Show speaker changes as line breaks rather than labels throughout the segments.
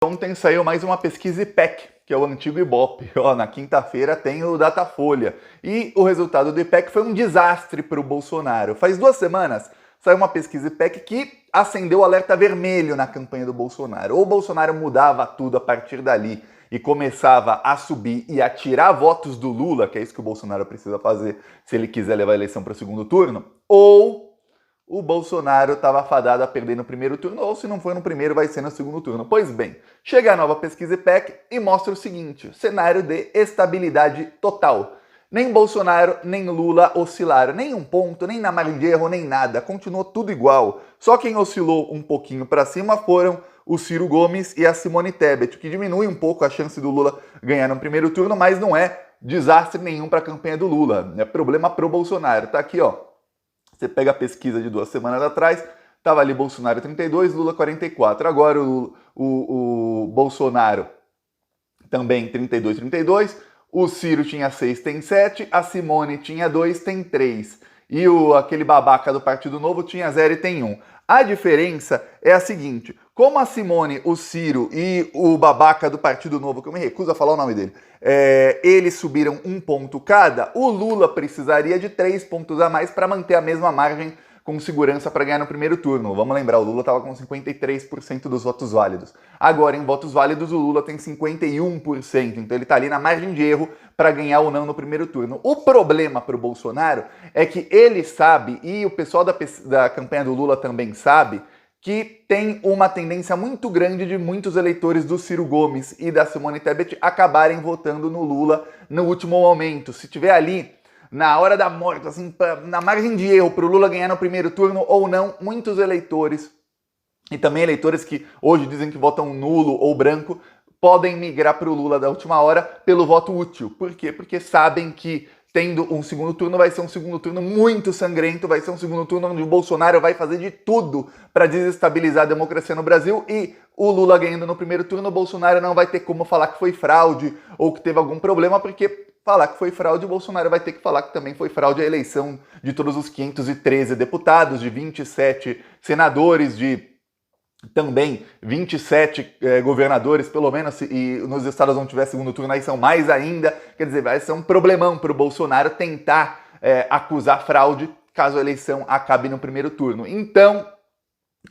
Ontem saiu mais uma pesquisa IPEC, que é o antigo Ibope. Na quinta-feira tem o Datafolha. E o resultado do IPEC foi um desastre para o Bolsonaro. Faz 2 semanas saiu uma pesquisa IPEC que acendeu o alerta vermelho na campanha do Bolsonaro. Ou o Bolsonaro mudava tudo a partir dali e começava a subir e a tirar votos do Lula, que é isso que o Bolsonaro precisa fazer se ele quiser levar a eleição para o segundo turno, ou o Bolsonaro estava fadado a perder no primeiro turno, ou se não for no primeiro, vai ser no segundo turno. Pois bem, chega a nova pesquisa IPEC e mostra o seguinte: cenário de estabilidade total. Nem Bolsonaro, nem Lula oscilaram, nem um ponto, nem na margem de erro, nem nada. Continuou tudo igual. Só quem oscilou um pouquinho para cima foram o Ciro Gomes e a Simone Tebet, o que diminui um pouco a chance do Lula ganhar no primeiro turno, mas não é desastre nenhum para a campanha do Lula. É problema pro Bolsonaro. Tá aqui, ó. Você pega a pesquisa de 2 semanas atrás, estava ali Bolsonaro 32, Lula 44. Agora o Bolsonaro também 32, 32. O Ciro tinha 6, tem 7. A Simone tinha 2, tem 3. E aquele babaca do Partido Novo tinha 0 e tem 1. A diferença é a seguinte: como a Simone, o Ciro e o babaca do Partido Novo, que eu me recuso a falar o nome dele, eles subiram 1 ponto cada, o Lula precisaria de 3 pontos a mais para manter a mesma margem com segurança para ganhar no primeiro turno. Vamos lembrar, o Lula estava com 53% dos votos válidos. Agora, em votos válidos, o Lula tem 51%, então ele está ali na margem de erro para ganhar ou não no primeiro turno. O problema para o Bolsonaro é que ele sabe, e o pessoal da campanha do Lula também sabe, que tem uma tendência muito grande de muitos eleitores do Ciro Gomes e da Simone Tebet acabarem votando no Lula no último momento. Se tiver ali na hora da morte, assim, na margem de erro para o Lula ganhar no primeiro turno ou não, muitos eleitores, e também eleitores que hoje dizem que votam nulo ou branco, podem migrar para o Lula da última hora pelo voto útil. Por quê? Porque sabem que tendo um segundo turno vai ser um segundo turno muito sangrento, vai ser um segundo turno onde o Bolsonaro vai fazer de tudo para desestabilizar a democracia no Brasil, e o Lula ganhando no primeiro turno, o Bolsonaro não vai ter como falar que foi fraude ou que teve algum problema, porque falar que foi fraude, o Bolsonaro vai ter que falar que também foi fraude a eleição de todos os 513 deputados, de 27 senadores, de também 27 governadores, pelo menos, e nos estados onde tiver segundo turno aí são mais ainda. Quer dizer, vai ser um problemão para o Bolsonaro tentar acusar fraude caso a eleição acabe no primeiro turno. Então,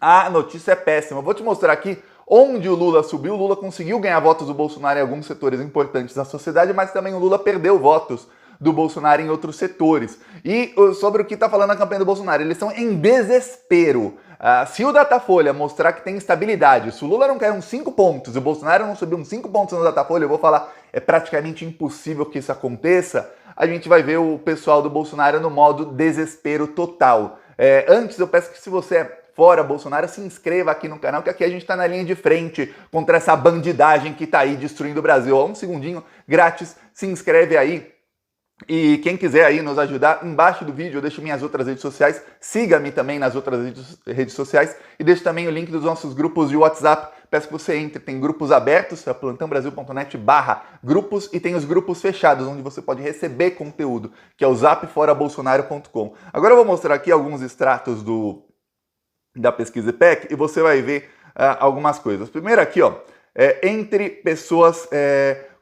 a notícia é péssima. Eu vou te mostrar aqui onde o Lula subiu. O Lula conseguiu ganhar votos do Bolsonaro em alguns setores importantes da sociedade, mas também o Lula perdeu votos do Bolsonaro em outros setores. E sobre o que está falando a campanha do Bolsonaro, eles estão em desespero. Se o Datafolha mostrar que tem estabilidade, se o Lula não cair uns 5 pontos e o Bolsonaro não subir uns 5 pontos no Datafolha, eu vou falar, é praticamente impossível que isso aconteça, a gente vai ver o pessoal do Bolsonaro no modo desespero total. Antes, eu peço que, se você é fora Bolsonaro, se inscreva aqui no canal, que aqui a gente está na linha de frente contra essa bandidagem que está aí destruindo o Brasil. Um segundinho grátis, se inscreve aí. E quem quiser aí nos ajudar, embaixo do vídeo eu deixo minhas outras redes sociais, siga-me também nas outras redes sociais e deixo também o link dos nossos grupos de WhatsApp. Peço que você entre, tem grupos abertos, é plantãobrasil.net/grupos, e tem os grupos fechados, onde você pode receber conteúdo, que é o zapforabolsonaro.com. Agora eu vou mostrar aqui alguns extratos da pesquisa IPEC e você vai ver algumas coisas. Primeiro aqui, ó, entre pessoas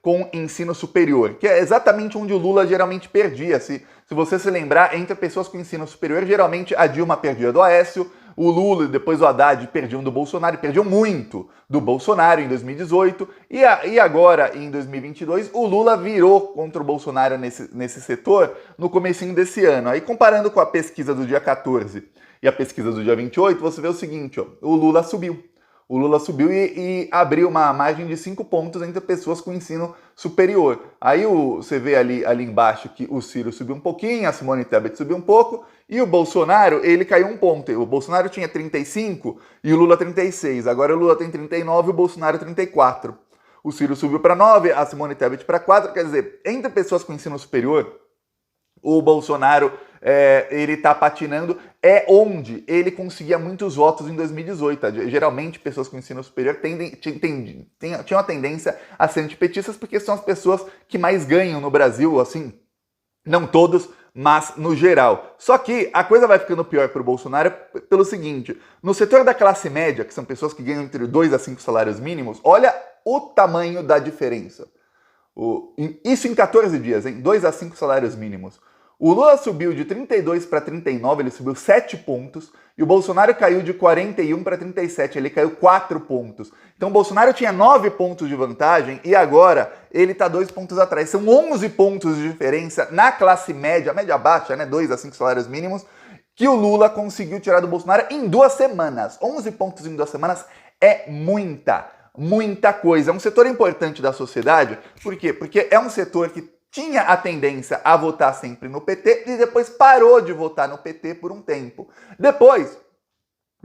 com ensino superior, que é exatamente onde o Lula geralmente perdia. Se você se lembrar, entre pessoas com ensino superior, geralmente a Dilma perdia do Aécio, o Lula e depois o Haddad perdiam do Bolsonaro, e perdiam muito do Bolsonaro em 2018, e agora, em 2022, o Lula virou contra o Bolsonaro nesse setor no comecinho desse ano. Aí, comparando com a pesquisa do dia 14 e a pesquisa do dia 28, você vê o seguinte, ó, o Lula subiu. O Lula subiu e abriu uma margem de 5 pontos entre pessoas com ensino superior. Aí você vê ali embaixo que o Ciro subiu um pouquinho, a Simone Tebet subiu um pouco, e o Bolsonaro, ele caiu 1 ponto. O Bolsonaro tinha 35 e o Lula 36. Agora o Lula tem 39 e o Bolsonaro 34. O Ciro subiu para 9, a Simone Tebet para 4. Quer dizer, entre pessoas com ensino superior, o Bolsonaro ele está patinando, onde ele conseguia muitos votos em 2018. Tá? Geralmente, pessoas com ensino superior tinham a tendência a ser antipetistas, porque são as pessoas que mais ganham no Brasil, assim, não todos, mas no geral. Só que a coisa vai ficando pior para o Bolsonaro pelo seguinte, no setor da classe média, que são pessoas que ganham entre 2 a 5 salários mínimos, olha o tamanho da diferença. Isso em 14 dias, hein? 2 a 5 salários mínimos. O Lula subiu de 32 para 39, ele subiu 7 pontos, e o Bolsonaro caiu de 41 para 37, ele caiu 4 pontos. Então o Bolsonaro tinha 9 pontos de vantagem e agora ele está 2 pontos atrás. São 11 pontos de diferença na classe média, média baixa, né, 2 a 5 salários mínimos, que o Lula conseguiu tirar do Bolsonaro em 2 semanas. 11 pontos em 2 semanas é muita coisa. É um setor importante da sociedade. Por quê? Porque é um setor que tinha a tendência a votar sempre no PT e depois parou de votar no PT por um tempo. Depois,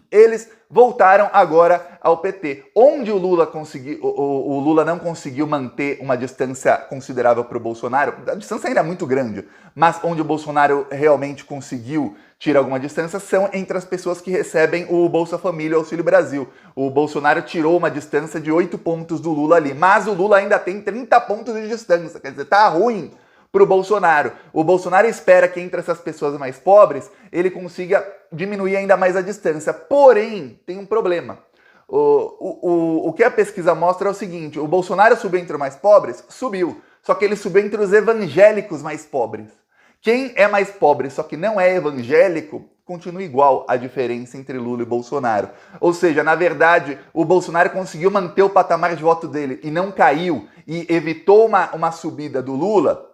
eles voltaram agora ao PT, onde o Lula não conseguiu manter uma distância considerável para o Bolsonaro. A distância ainda é muito grande, mas onde o Bolsonaro realmente conseguiu tirar alguma distância são entre as pessoas que recebem o Bolsa Família e o Auxílio Brasil. O Bolsonaro tirou uma distância de 8 pontos do Lula ali, mas o Lula ainda tem 30 pontos de distância, quer dizer, tá ruim para o Bolsonaro. O Bolsonaro espera que entre essas pessoas mais pobres ele consiga diminuir ainda mais a distância. Porém, tem um problema. O que a pesquisa mostra é o seguinte, o Bolsonaro subiu entre os mais pobres? Subiu. Só que ele subiu entre os evangélicos mais pobres. Quem é mais pobre, só que não é evangélico, continua igual a diferença entre Lula e Bolsonaro. Ou seja, na verdade, o Bolsonaro conseguiu manter o patamar de voto dele e não caiu e evitou uma subida do Lula,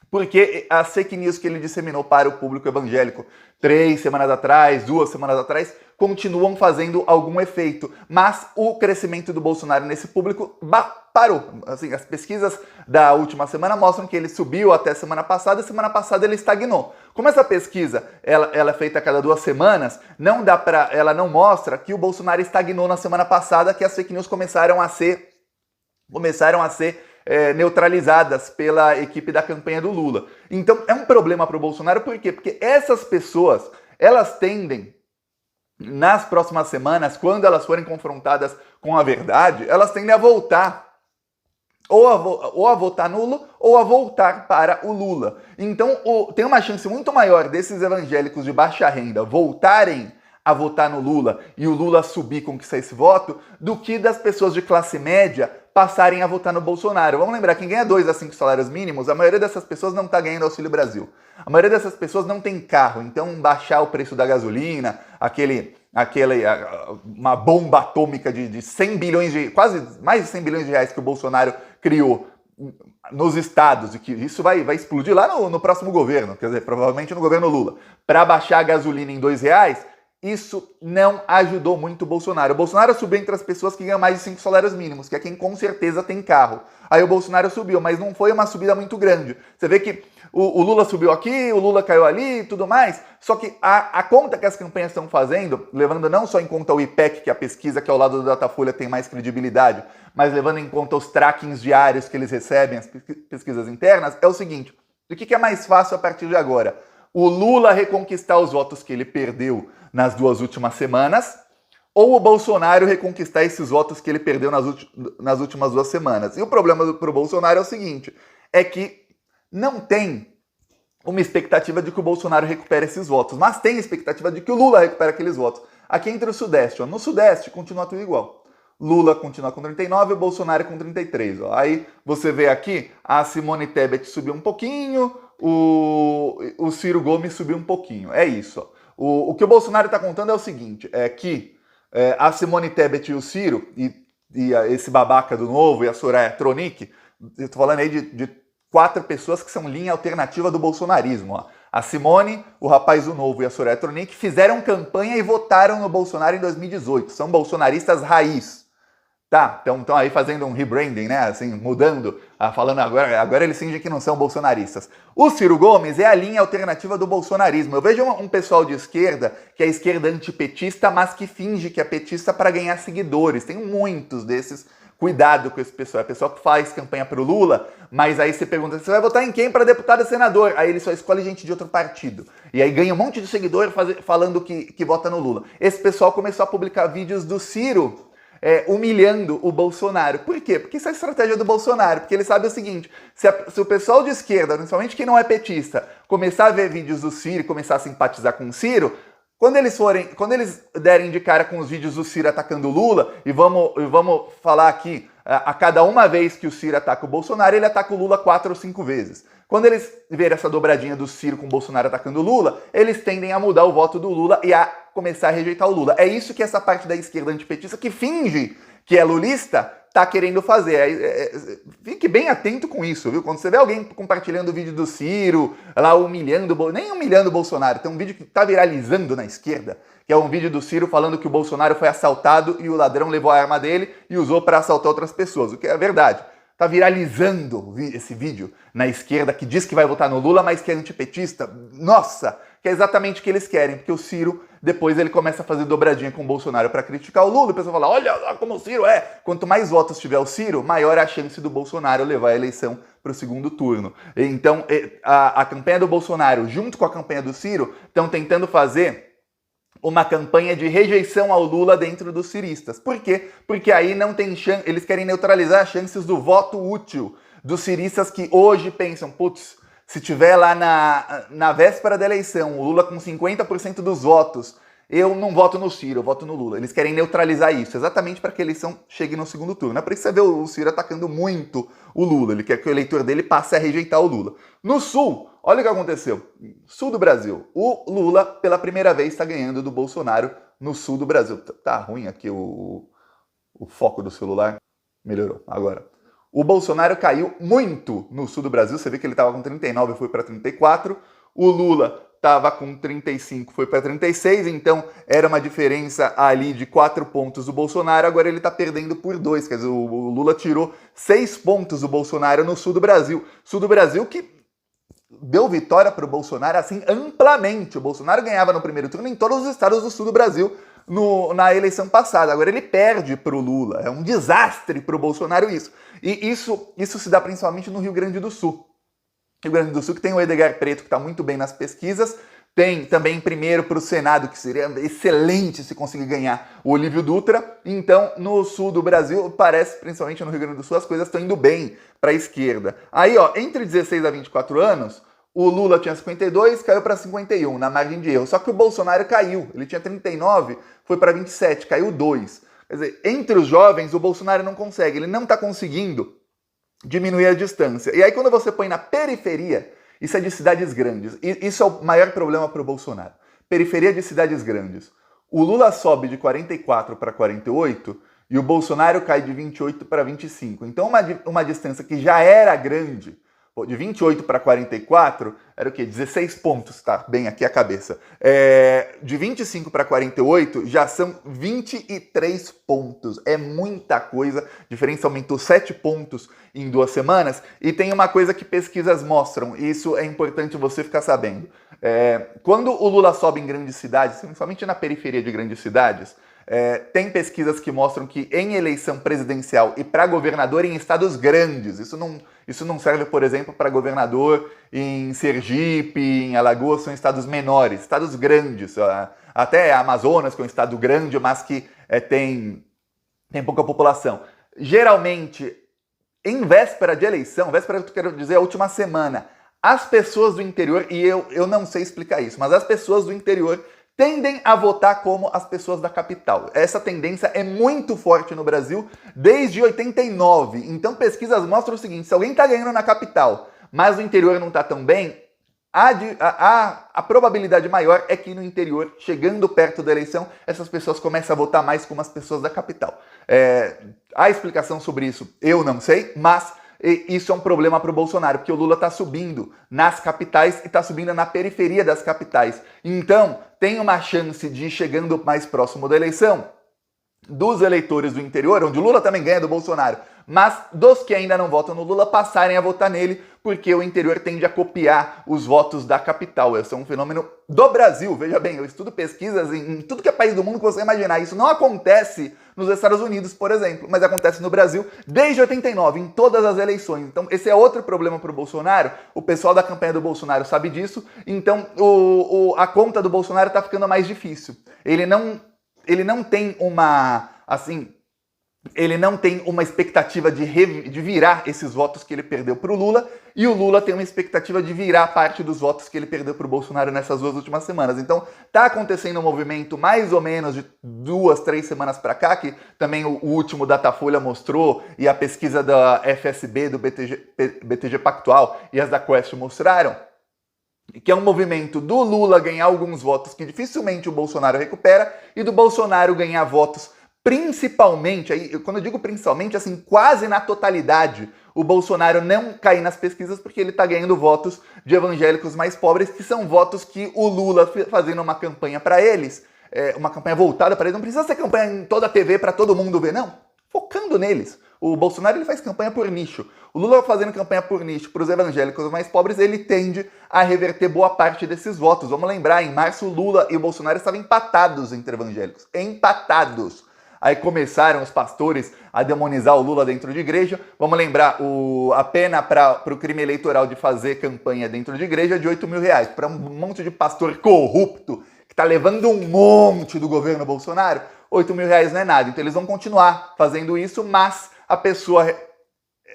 porque as fake news que ele disseminou para o público evangélico 3 semanas atrás, 2 semanas atrás, continuam fazendo algum efeito. Mas o crescimento do Bolsonaro nesse público parou. Assim, as pesquisas da última semana mostram que ele subiu até semana passada, e semana passada ele estagnou. Como essa pesquisa ela é feita a cada 2 semanas, ela não mostra que o Bolsonaro estagnou na semana passada, que as fake news começaram a ser neutralizadas pela equipe da campanha do Lula. Então é um problema para o Bolsonaro, por quê? Porque essas pessoas, elas tendem, nas próximas semanas, quando elas forem confrontadas com a verdade, elas tendem a voltar, ou a votar nulo, ou a voltar para o Lula. Então tem uma chance muito maior desses evangélicos de baixa renda voltarem a votar no Lula e o Lula subir, conquistar esse voto, do que das pessoas de classe média passarem a votar no Bolsonaro. Vamos lembrar, quem ganha 2 a 5 salários mínimos, a maioria dessas pessoas não está ganhando Auxílio Brasil. A maioria dessas pessoas não tem carro, então baixar o preço da gasolina, uma bomba atômica de 100 bilhões quase mais de 100 bilhões de reais que o Bolsonaro criou nos estados, e que isso vai explodir lá no próximo governo, quer dizer, provavelmente no governo Lula, para baixar a gasolina em R$2, isso não ajudou muito o Bolsonaro. O Bolsonaro subiu entre as pessoas que ganham mais de 5 salários mínimos, que é quem com certeza tem carro. Aí o Bolsonaro subiu, mas não foi uma subida muito grande. Você vê que o Lula subiu aqui, o Lula caiu ali e tudo mais, só que a conta que as campanhas estão fazendo, levando não só em conta o IPEC, que é a pesquisa que ao lado do Datafolha tem mais credibilidade, mas levando em conta os trackings diários que eles recebem, as pesquisas internas, é o seguinte, o que é mais fácil a partir de agora? O Lula reconquistar os votos que ele perdeu nas 2 últimas semanas, ou o Bolsonaro reconquistar esses votos que ele perdeu nas últimas 2 semanas. E o problema para o Bolsonaro é o seguinte, é que não tem uma expectativa de que o Bolsonaro recupere esses votos, mas tem a expectativa de que o Lula recupere aqueles votos. Aqui entre o Sudeste, no Sudeste continua tudo igual. Lula continua com 39 e o Bolsonaro com 33. Aí você vê aqui, a Simone Tebet subiu um pouquinho, o Ciro Gomes subiu um pouquinho. É isso. O que o Bolsonaro está contando é o seguinte, é que a Simone Tebet e o Ciro, e esse babaca do Novo e a Soraya Tronic, eu estou falando aí de 4 pessoas que são linha alternativa do bolsonarismo. Ó. A Simone, o rapaz do Novo e a Soraya Tronic fizeram campanha e votaram no Bolsonaro em 2018. São bolsonaristas raiz. Tá, estão aí fazendo um rebranding, né? Assim, mudando, falando agora eles fingem que não são bolsonaristas. O Ciro Gomes é a linha alternativa do bolsonarismo. Eu vejo um pessoal de esquerda, que é esquerda antipetista, mas que finge que é petista para ganhar seguidores. Tem muitos desses. Cuidado com esse pessoal. É pessoal que faz campanha para o Lula, mas aí você pergunta, você vai votar em quem para deputado e senador? Aí ele só escolhe gente de outro partido. E aí ganha um monte de seguidor falando que vota no Lula. Esse pessoal começou a publicar vídeos do Ciro humilhando o Bolsonaro. Por quê? Porque isso é a estratégia do Bolsonaro, porque ele sabe o seguinte, se o pessoal de esquerda, principalmente quem não é petista, começar a ver vídeos do Ciro e começar a simpatizar com o Ciro, quando eles derem de cara com os vídeos do Ciro atacando o Lula, e vamos falar aqui, a cada uma vez que o Ciro ataca o Bolsonaro, ele ataca o Lula 4 ou 5 vezes. Quando eles verem essa dobradinha do Ciro com o Bolsonaro atacando o Lula, eles tendem a mudar o voto do Lula e a começar a rejeitar o Lula. É isso que essa parte da esquerda antipetista, que finge que é lulista, tá querendo fazer. Fique bem atento com isso, viu? Quando você vê alguém compartilhando o vídeo do Ciro, lá nem humilhando o Bolsonaro, tem um vídeo que tá viralizando na esquerda, que é um vídeo do Ciro falando que o Bolsonaro foi assaltado e o ladrão levou a arma dele e usou para assaltar outras pessoas, o que é verdade. Tá viralizando esse vídeo na esquerda que diz que vai votar no Lula, mas que é antipetista. Nossa, que é exatamente o que eles querem, porque o Ciro, depois ele começa a fazer dobradinha com o Bolsonaro para criticar o Lula, e o pessoal fala, olha lá como o Ciro é. Quanto mais votos tiver o Ciro, maior é a chance do Bolsonaro levar a eleição para o segundo turno. Então, a campanha do Bolsonaro, junto com a campanha do Ciro, estão tentando fazer uma campanha de rejeição ao Lula dentro dos ciristas. Por quê? Porque aí não tem chance, eles querem neutralizar as chances do voto útil dos ciristas que hoje pensam, putz, se tiver lá na véspera da eleição o Lula com 50% dos votos, eu não voto no Ciro, eu voto no Lula. Eles querem neutralizar isso, exatamente para que a eleição chegue no segundo turno. É por isso que você vê o Ciro atacando muito o Lula, ele quer que o eleitor dele passe a rejeitar o Lula. No Sul, olha o que aconteceu. Sul do Brasil, o Lula pela primeira vez está ganhando do Bolsonaro no sul do Brasil. Tá ruim aqui o foco do celular. Melhorou, agora. O Bolsonaro caiu muito no sul do Brasil, você vê que ele estava com 39 e foi para 34. O Lula estava com 35, foi para 36, então era uma diferença ali de 4 pontos do Bolsonaro, agora ele está perdendo por 2, quer dizer, o Lula tirou 6 pontos do Bolsonaro no sul do Brasil. Sul do Brasil que deu vitória para o Bolsonaro assim amplamente. O Bolsonaro ganhava no primeiro turno em todos os estados do sul do Brasil na eleição passada. Agora ele perde para o Lula. É um desastre para o Bolsonaro isso. E isso se dá principalmente no Rio Grande do Sul. Rio Grande do Sul que tem o Edgar Preto, que está muito bem nas pesquisas. Tem também primeiro para o Senado, que seria excelente se conseguir ganhar, o Olívio Dutra. Então, no sul do Brasil, parece, principalmente no Rio Grande do Sul, as coisas estão indo bem para a esquerda. Aí, ó, entre 16 a 24 anos, o Lula tinha 52, caiu para 51, na margem de erro. Só que o Bolsonaro caiu. Ele tinha 39, foi para 27, caiu 2. Quer dizer, entre os jovens, o Bolsonaro não consegue. Ele não está conseguindo diminuir a distância. E aí, quando você põe na periferia, isso é de cidades grandes. E isso é o maior problema para o Bolsonaro. Periferia de cidades grandes. O Lula sobe de 44 para 48 e o Bolsonaro cai de 28 para 25. Então, uma distância que já era grande, de 28 para 44, era o quê? 16 pontos, tá? Bem aqui a cabeça. De 25 para 48, já são 23 pontos. É muita coisa. A diferença aumentou 7 pontos em 2 semanas. E tem uma coisa que pesquisas mostram, e isso é importante você ficar sabendo. Quando o Lula sobe em grandes cidades, principalmente na periferia de grandes cidades, tem pesquisas que mostram que em eleição presidencial e para governador em estados grandes, isso não serve, por exemplo, para governador em Sergipe, em Alagoas, são estados menores, estados grandes, até Amazonas, que é um estado grande, mas que tem pouca população. Geralmente, em véspera de eleição, véspera que eu quero dizer a última semana, as pessoas do interior, e eu não sei explicar isso, mas as pessoas do interior tendem a votar como as pessoas da capital. Essa tendência é muito forte no Brasil desde 89. Então pesquisas mostram o seguinte, se alguém está ganhando na capital, mas o interior não está tão bem, a probabilidade maior é que no interior, chegando perto da eleição, essas pessoas começam a votar mais como as pessoas da capital. A explicação sobre isso eu não sei, mas isso é um problema para o Bolsonaro, porque o Lula está subindo nas capitais e está subindo na periferia das capitais. Então, tem uma chance de ir chegando mais próximo da eleição dos eleitores do interior, onde o Lula também ganha do Bolsonaro, mas dos que ainda não votam no Lula passarem a votar nele, porque o interior tende a copiar os votos da capital. Esse é um fenômeno do Brasil. Veja bem, eu estudo pesquisas em tudo que é país do mundo que você imaginar. Isso não acontece nos Estados Unidos, por exemplo, mas acontece no Brasil desde 89, em todas as eleições. Então, esse é outro problema para o Bolsonaro. O pessoal da campanha do Bolsonaro sabe disso, então a conta do Bolsonaro está ficando mais difícil. Ele não tem uma, assim, ele não tem uma expectativa de virar esses votos que ele perdeu para o Lula, e o Lula tem uma expectativa de virar parte dos votos que ele perdeu para o Bolsonaro nessas 2 últimas semanas. Então, está acontecendo um movimento mais ou menos de 2, 3 semanas para cá, que também o último Datafolha mostrou, e a pesquisa da FSB, do BTG Pactual e as da Quest mostraram, que é um movimento do Lula ganhar alguns votos que dificilmente o Bolsonaro recupera, e do Bolsonaro ganhar votos principalmente, aí, quando eu digo principalmente, assim, quase na totalidade, o Bolsonaro não cair nas pesquisas porque ele está ganhando votos de evangélicos mais pobres, que são votos que o Lula fazendo uma campanha para eles, uma campanha voltada para eles, não precisa ser campanha em toda a TV para todo mundo ver, não, focando neles. O Bolsonaro ele faz campanha por nicho. O Lula fazendo campanha por nicho para os evangélicos mais pobres, ele tende a reverter boa parte desses votos. Vamos lembrar, em março o Lula e o Bolsonaro estavam empatados entre evangélicos. Empatados. Aí começaram os pastores a demonizar o Lula dentro de igreja. Vamos lembrar, a pena para o crime eleitoral de fazer campanha dentro de igreja é de R$8.000. Para um monte de pastor corrupto que está levando um monte do governo Bolsonaro, R$8.000 não é nada. Então eles vão continuar fazendo isso, mas a pessoa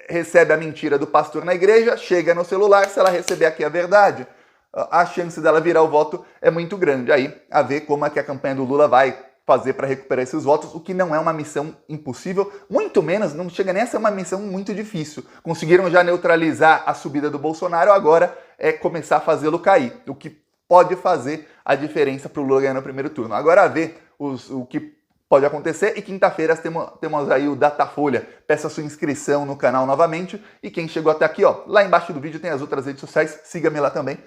recebe a mentira do pastor na igreja, chega no celular, se ela receber aqui a verdade, a chance dela virar o voto é muito grande. Aí, a ver como é que a campanha do Lula vai fazer para recuperar esses votos, o que não é uma missão impossível, muito menos, não chega nem a ser uma missão muito difícil. Conseguiram já neutralizar a subida do Bolsonaro, agora é começar a fazê-lo cair, o que pode fazer a diferença para o Lula ganhar no primeiro turno. Agora a ver o que pode acontecer, e quinta-feira temos aí o Datafolha. Peça sua inscrição no canal novamente, e quem chegou até aqui, ó, lá embaixo do vídeo tem as outras redes sociais, siga-me lá também.